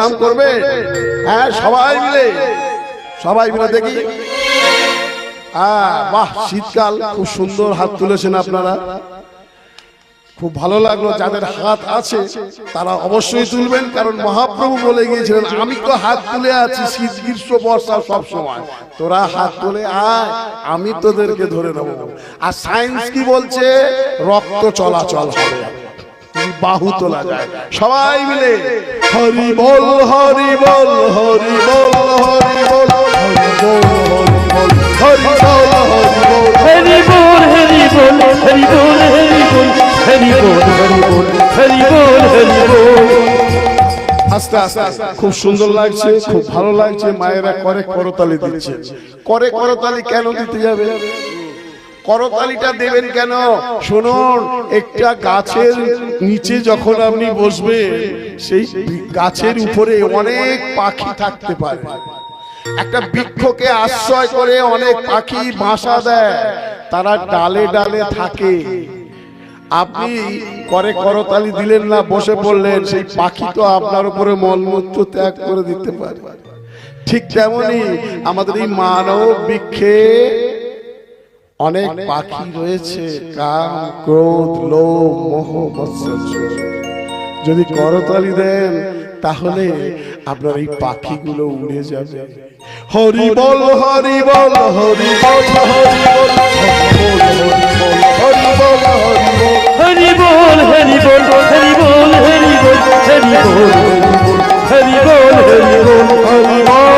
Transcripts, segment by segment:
নাম করবে? হ্যাঁ, সবাই মিলে দেখি। বাহ, শীতকাল, খুব সুন্দর হাত তুলেছেন আপনারা, খুব ভালো লাগলো। যাদের হাত আছে তারা অবশ্যই তুলবেন, কারণ মহাপ্রভু বলে গিয়েছিলেন আমি তো হাত তুলে আছি শীত গ্রীষ্ম বর্ষা সব সময়, তোরা হাত তুলে আয়, আমি তোদেরকে ধরে নেবো। আর সায়েন্স কি বলছে? রক্ত চলাচল হবে, বাহু তোলা যায়। সবাই মিলে হরি বল হরি বল হরি বল হরি বল হরি বল হরি বল হরি বল হরি বল হরি বল হরি বল হরি বল হরি বল হরি বল। আস্তে আস্তে খুব সুন্দর লাগছে, খুব ভালো লাগছে। মায়েরা করে করতালি দিচ্ছে। করে করতালি কেন দিতে যাবে? করতালিটা দেবেন কেন? শুনুন, একটা গাছের নিচে যখন আপনি বসবেন, সেই গাছের উপরে অনেক পাখি থাকতে পারে। একটা বৃক্ষকে আশ্রয় করে অনেক পাখি বাসা দেয়, তারা ডালে ডালে থাকে। আপনি করে করতালি দিলেন না, বসে পড়লেন, সেই পাখি তো আপনার উপরে মলমূত্র ত্যাগ করে দিতে পারে। ঠিক তেমনি আমাদের এই মানব বৃক্ষে অনেক পাখি রয়েছে, কাম ক্রোধ লোভ মোহ মৎসর্য। যদি করতালি দেন তাহলে আপনার এই পাখিগুলো উড়ে যাবে। হরি বল হরি বল হরি বল হরি বল হরি বল হরি বল হরি বল হরি বল হরি বল হরি বল হরি বল হরি বল হরি বল।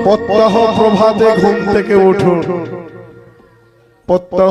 প্রত্যহ প্রভাতে ঘুম থেকে উঠুন, প্রত্যহ